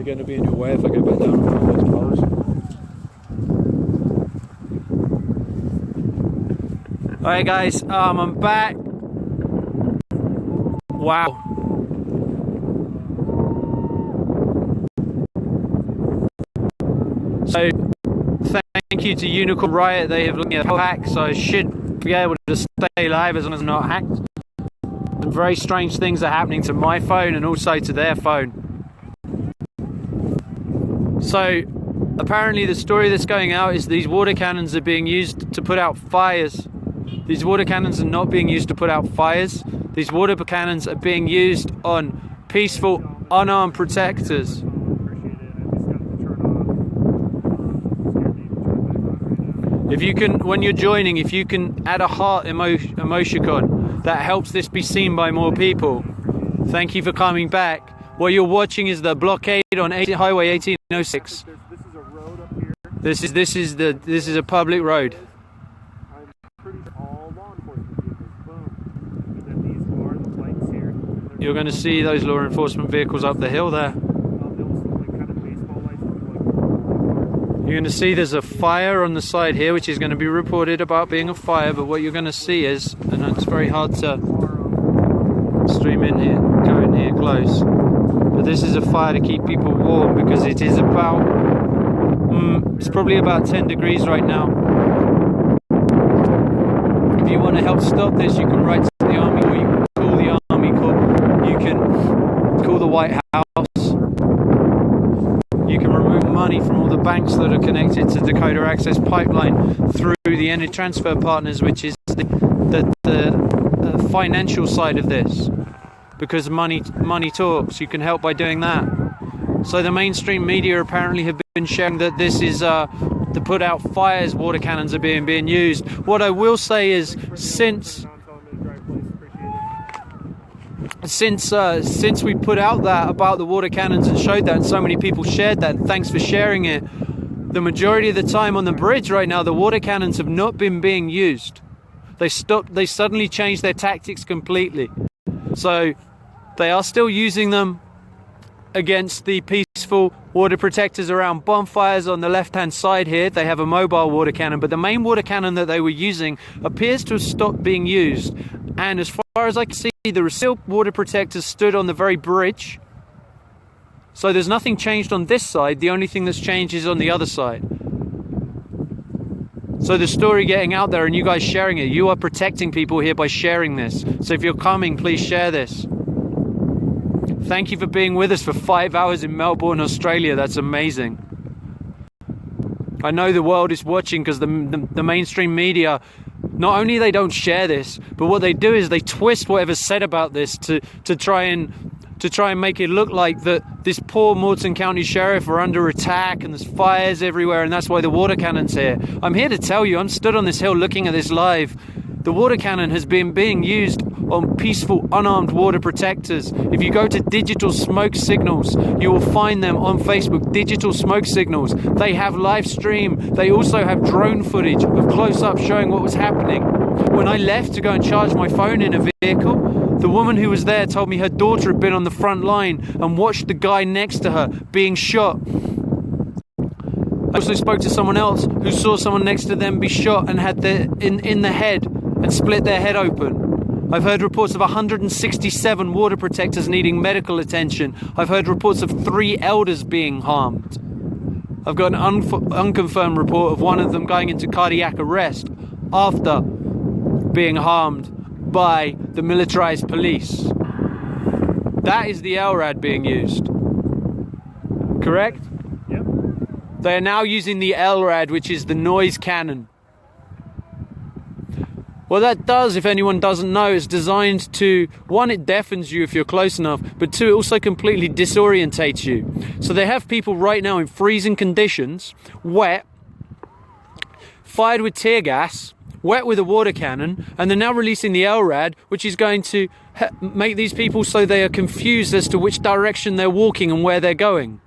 I going to be in your way if I go back down one of those poles? Alright guys, I'm back. Wow. So, thank you to Unicorn Riot. They have looked at the hack, so I should be able to stay live as long as I'm not hacked. Some very strange things are happening to my phone and also to their phone. So, apparently the story that's going out is these water cannons are being used to put out fires. These water cannons are not being used to put out fires. These water cannons are being used on peaceful, unarmed protectors. If you can, when you're joining, if you can add a heart emoticon, that helps this be seen by more people. Thank you for coming back. What you're watching is the blockade on Highway 1806. This is a road up here. This is a public road. I'm pretty sure all law enforcement vehicles. Boom. And then these are the lights here. You're going to see those law enforcement vehicles up the hill there. You're going to see there's a fire on the side here, which is going to be reported about being a fire, but what you're going to see is, and it's very hard to stream in here, go in here close, but this is a fire to keep people warm because it is about, it's probably about 10 degrees right now. If you want to help stop this, you can write to the army, or you can call the army, you can call the White House. You can remove money from all the banks that are connected to Dakota Access Pipeline through the Energy Transfer Partners, which is the financial side of this. Because money talks, you can help by doing that. So the mainstream media apparently have been sharing that this is to put out fires, water cannons are being used. What I will say is, since we put out that about the water cannons and showed that, and so many people shared that, and thanks for sharing it, the majority of the time on the bridge right now, the water cannons have not been being used. They suddenly changed their tactics completely. So they are still using them against the peaceful water protectors around bonfires on the left hand side here. They have a mobile water cannon, but the main water cannon that they were using appears to have stopped being used. And as far as I can see, there are still water protectors stood on the very bridge. So there's nothing changed on this side. The only thing that's changed is on the other side. So the story getting out there and you guys sharing it, you are protecting people here by sharing this. So if you're coming, please share this. Thank you for being with us for 5 hours in Melbourne, Australia. That's amazing. I know the world is watching because the mainstream media, not only they don't share this, but what they do is they twist whatever's said about this to try and make it look like that this poor Morton County Sheriff are under attack and there's fires everywhere and that's why the water cannon's here. I'm here to tell you, I'm stood on this hill looking at this live. The water cannon has been being used on peaceful, unarmed water protectors. If you go to Digital Smoke Signals, you will find them on Facebook, Digital Smoke Signals. They have live stream. They also have drone footage of close-up showing what was happening. When I left to go and charge my phone in a vehicle, the woman who was there told me her daughter had been on the front line and watched the guy next to her being shot. I also spoke to someone else who saw someone next to them be shot and had in the head and split their head open. I've heard reports of 167 water protectors needing medical attention. I've heard reports of 3 elders being harmed. I've got an unconfirmed report of one of them going into cardiac arrest after being harmed by the militarized police. That is the LRAD being used. Correct? Yep. They are now using the LRAD, which is the noise cannon. What that does, if anyone doesn't know, is designed to, 1, it deafens you if you're close enough, but 2, it also completely disorientates you. So they have people right now in freezing conditions, wet, fired with tear gas, wet with a water cannon, and they're now releasing the LRAD, which is going to make these people so they are confused as to which direction they're walking and where they're going.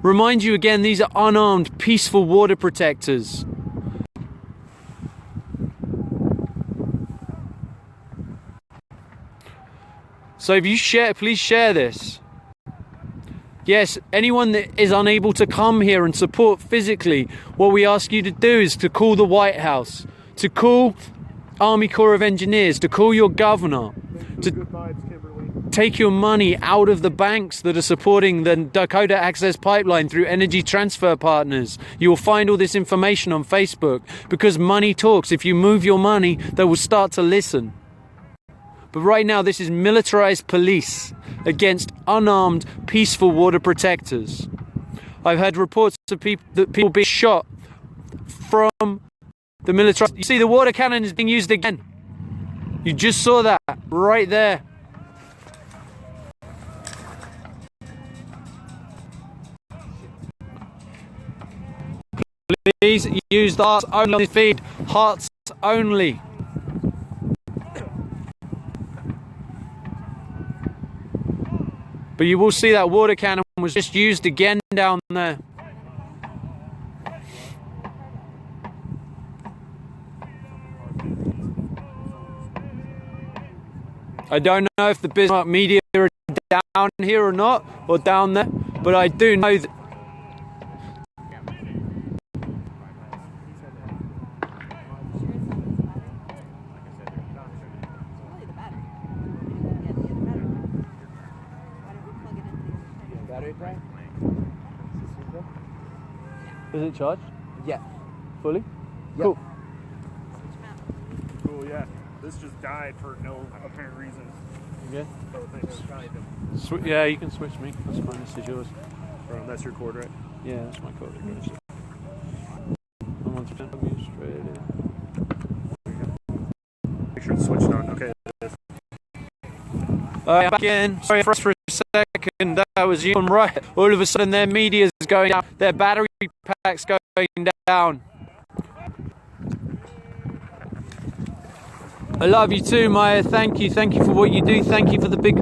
Remind you again, these are unarmed, peaceful water protectors. So if you share, please share this. Yes, anyone that is unable to come here and support physically, what we ask you to do is to call the White House, to call Army Corps of Engineers, to call your governor, to Good vibes, Kimberly. take your money out of the banks that are supporting the Dakota Access Pipeline through Energy Transfer Partners. You will find all this information on Facebook, because money talks. If you move your money, they will start to listen. But right now, this is militarized police against unarmed, peaceful water protectors. I've heard reports of people being shot from the military. You see, the water cannon is being used again. You just saw that right there. Please use the hearts only feed. Hearts only. But you will see that water cannon was just used again down there. I don't know if the Bismarck media are down here or not, or down there, but I do know that Is it charged? Yeah. Fully? Yep. Cool. Cool, yeah. This just died for no apparent reason. Yeah. So I think it's kind of... Yeah, you can switch me. That's fine. This is yours. That's your cord, right? Yeah, that's my code. I'm on Australia. Make sure it's switched on. Okay. Back in. Sorry for a second. That was you. Right. All of a sudden, their media is going down. Their battery pack's going down. I love you too, Maya. Thank you. Thank you for what you do. Thank you for the big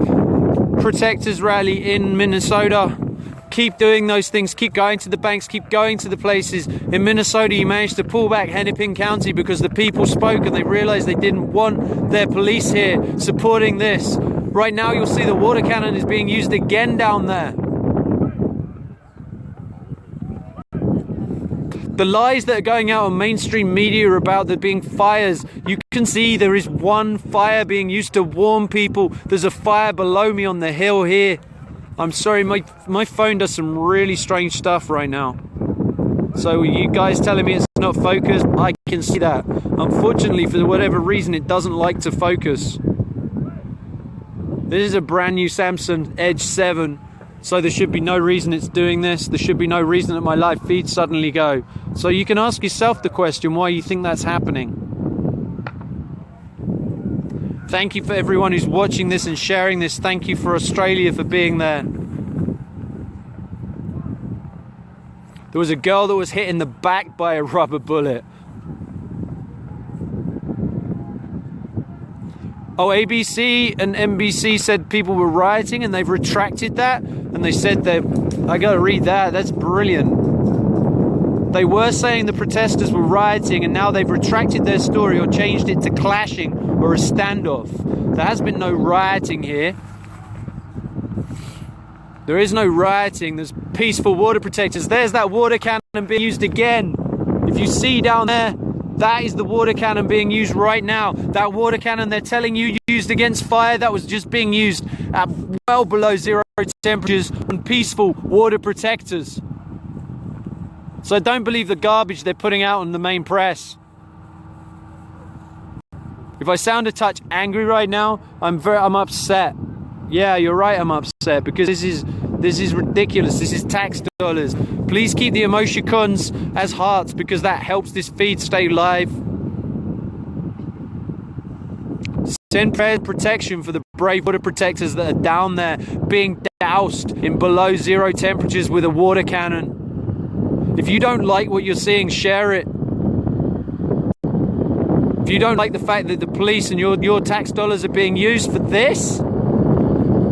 protectors rally in Minnesota. Keep doing those things. Keep going to the banks. Keep going to the places. In Minnesota, you managed to pull back Hennepin County because the people spoke and they realized they didn't want their police here supporting this. Right now, you'll see the water cannon is being used again down there. The lies that are going out on mainstream media about there being fires, you can see there is one fire being used to warn people. There's a fire below me on the hill here. I'm sorry, my phone does some really strange stuff right now. So you guys telling me it's not focused, I can see that. Unfortunately, for whatever reason, it doesn't like to focus. This is a brand new Samsung Edge 7. So there should be no reason it's doing this. There should be no reason that my live feeds suddenly go. So you can ask yourself the question why you think that's happening. Thank you for everyone who's watching this and sharing this. Thank you for Australia for being there. There was a girl that was hit in the back by a rubber bullet. Oh, ABC and NBC said people were rioting and they've retracted that. And they said I gotta read that, that's brilliant. They were saying the protesters were rioting and now they've retracted their story or changed it to clashing or a standoff. There has been no rioting here. There is no rioting, there's peaceful water protectors. There's that water cannon being used again. If you see down there, that is the water cannon being used right now. That water cannon they're telling you used against fire, that was just being used at well below zero temperatures on peaceful water protectors. So don't believe the garbage they're putting out on the main press. If I sound a touch angry right now, I'm upset. Yeah, you're right, I'm upset because this is ridiculous. This is tax dollars. Please keep the emoticons as hearts because that helps this feed stay live. Send protection for the brave water protectors that are down there being doused in below zero temperatures with a water cannon. If you don't like what you're seeing, share it. If you don't like the fact that the police and your tax dollars are being used for this,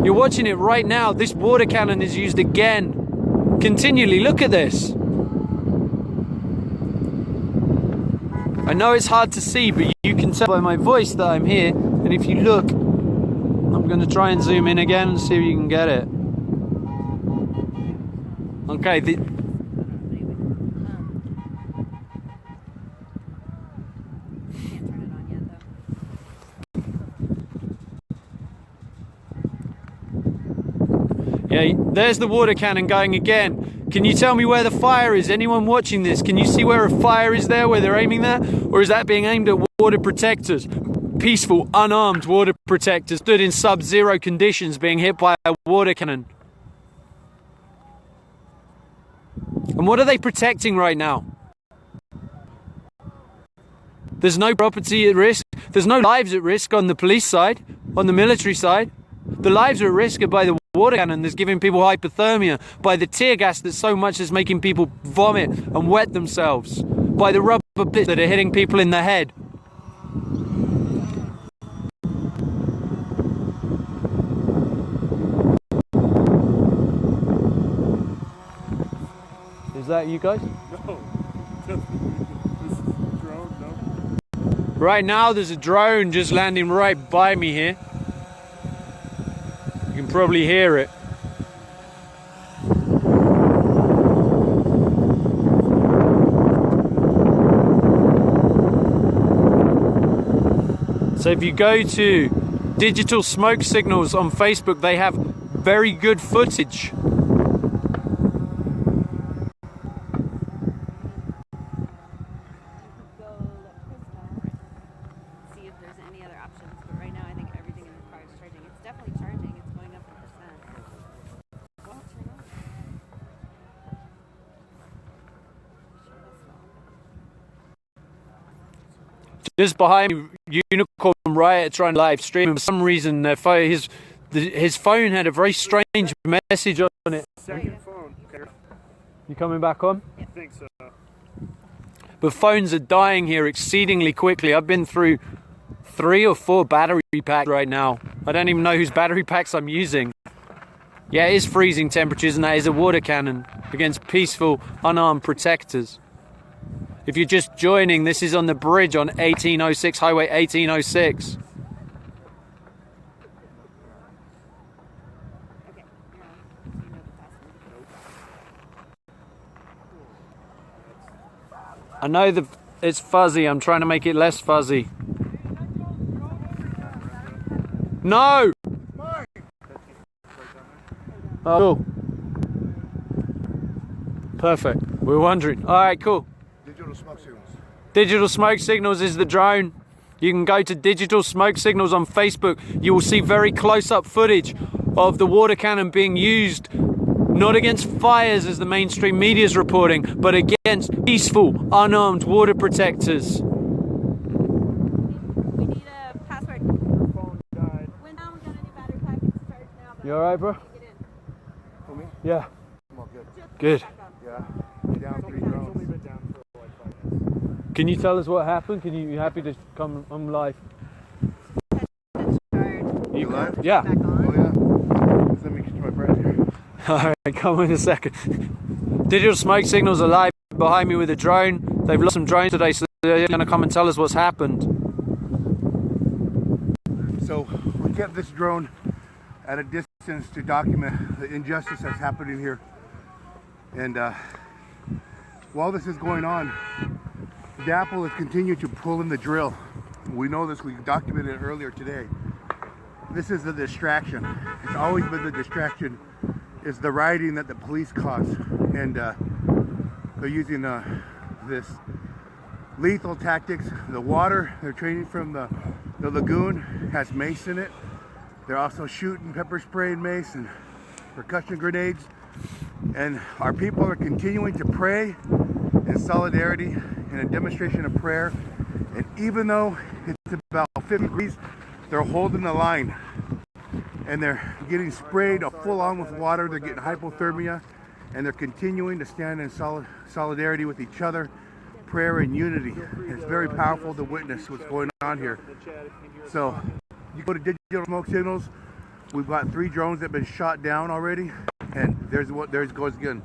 you're watching it right now. This water cannon is used again. Continually, look at this. I know it's hard to see, but you can tell by my voice that I'm here. And if you look, I'm going to try and zoom in again and see if you can get it. Okay. Anyway, can't turn it on yet though. Yeah, there's the water cannon going again. Can you tell me where the fire is? Anyone watching this? Can you see where a fire is there, where they're aiming that? Or is that being aimed at water protectors? Peaceful, unarmed water protectors stood in sub-zero conditions being hit by a water cannon. And what are they protecting right now? There's no property at risk. There's no lives at risk on the police side, on the military side. The lives are at risk are by the water cannon that's giving people hypothermia, by the tear gas that's so much that's making people vomit and wet themselves, by the rubber bullets that are hitting people in the head. Is that you guys? No. This is a drone, no? Right now there's a drone just landing right by me here. You can probably hear it. So if you go to Digital Smoke Signals on Facebook, they have very good footage. See if there's any other options, but right now I think everything in the car is charging. It's definitely charging. It's going up in percent. Well, turn on. Just behind me, Unicorn Riot trying to live stream. For some reason, his phone had a very strange message on it. Second phone. You coming back on? I think so. But phones are dying here exceedingly quickly. I've been through 3 or 4 battery packs right now. I don't even know whose battery packs I'm using. Yeah, it is freezing temperatures, and that is a water cannon against peaceful, unarmed protectors. If you're just joining, this is on the bridge on 1806, Highway 1806. Okay, you're on. You know the password. I know it's fuzzy. I'm trying to make it less fuzzy. No! Oh, cool. Perfect. We're wondering. All right, cool. Digital Smoke Signals. Digital Smoke Signals is the drone. You can go to Digital Smoke Signals on Facebook. You will see very close-up footage of the water cannon being used not against fires as the mainstream media is reporting, but against peaceful, unarmed water protectors. We need a password. Your phone died. When now we got a new battery pack. It's charged now. But You all right, bro? get in. For me? Yeah. I'm all good. Good. Back on. Yeah. Down 3 It's only drones. been down for like 5 minutes. Can you tell us what happened? You happy to come on live? It's charged. You live? Yeah. Back on. Oh yeah. Just let me get to my breath here. All right, come in a second. Digital Smoke Signals are live behind me with a drone. They've lost some drones today, so they're going to come and tell us what's happened. So we kept this drone at a distance to document the injustice that's happening here. And while this is going on, DAPL has continued to pull in the drill. We know this, we documented it earlier today. This is the distraction. It's always been the distraction, is the rioting that the police cause. And they're using this lethal tactics. The water they're training from the lagoon has mace in it. They're also shooting pepper spray and mace and percussion grenades. And our people are continuing to pray in solidarity in a demonstration of prayer. And even though it's about 50 degrees, they're holding the line. And they're getting sprayed full on with water. They're getting hypothermia. And they're continuing to stand in solidarity with each other, prayer and unity. And it's very powerful to witness what's going on here. So you go to Digital Smoke Signals. We've got 3 drones that have been shot down already. And there's goes again.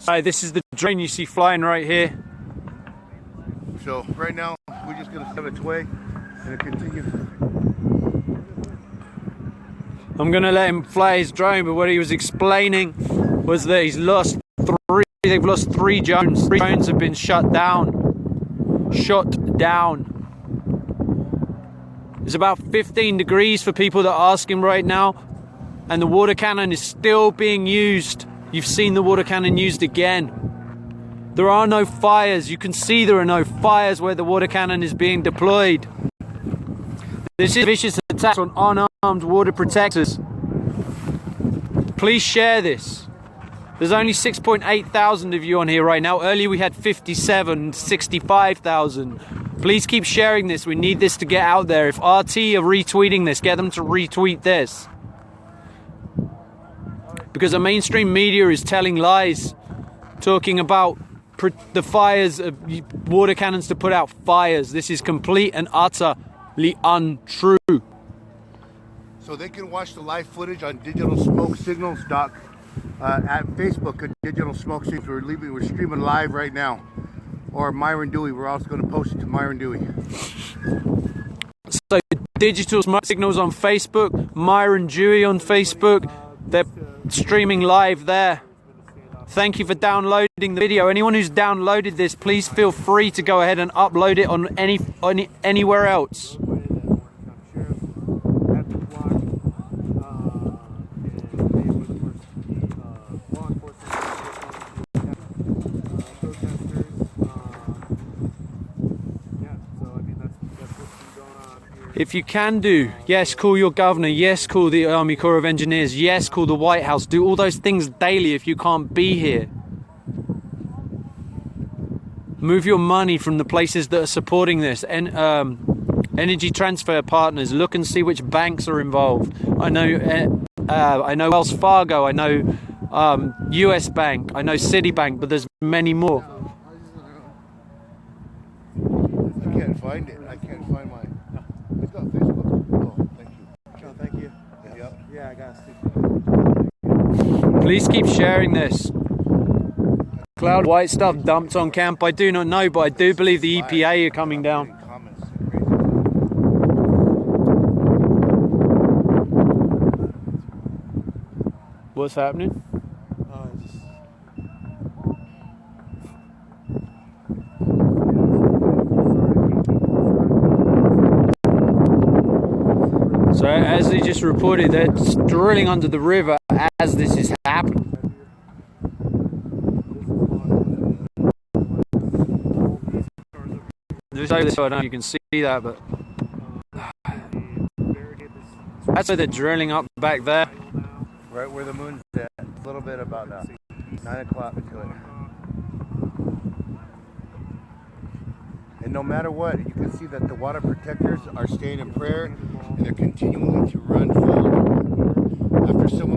Hi, this is the drone you see flying right here. So right now we're just gonna send its way and it continues. I'm gonna let him fly his drone, but what he was explaining was that they've lost three drones. Three drones have been shut down. It's about 15 degrees for people that are asking right now, and the water cannon is still being used. You've seen the water cannon used again. There are no fires. You can see there are no fires where the water cannon is being deployed. This is vicious attacks on unarmed water protectors. Please share this. There's only 6.8 thousand of you on here right now. Earlier we had 65,000. Please keep sharing this. We need this to get out there. If RT are retweeting this, get them to retweet this. Because the mainstream media is telling lies, talking about the fires of water cannons to put out fires. This is complete and utterly untrue. So they can watch the live footage on Digital Smoke Signals at Facebook. Digital Smoke Signals. We're streaming live right now. Or Myron Dewey. We're also going to post it to Myron Dewey. So Digital Smoke Signals on Facebook, Myron Dewey on Facebook. They're streaming live there. Thank you for downloading the video. Anyone who's downloaded this, please feel free to go ahead and upload it on anywhere else. If you can do, yes, call your governor, yes, call the Army Corps of Engineers, yes, call the White House, do all those things daily if you can't be here. Move your money from the places that are supporting this. And energy transfer partners, look and see which banks are involved. I know Wells Fargo, I know US Bank, I know Citibank, but there's many more. I can't find it. I can't find mine. It's got Facebook. Oh, thank you. Oh, thank you. Yep. Yeah, I got to see. Please keep sharing this. Cloud white stuff dumped on camp. I do not know, but I do believe the EPA are coming down. What's happening? So as they just reported, they're drilling under the river as this is happening. Just over this way, I don't know if you can see that, but that's where they're drilling up back there. Right where the moon's at. A little bit about 9 o'clock to it. And no matter what, you can see that the water protectors are staying in prayer and they're continuing to run forward. After so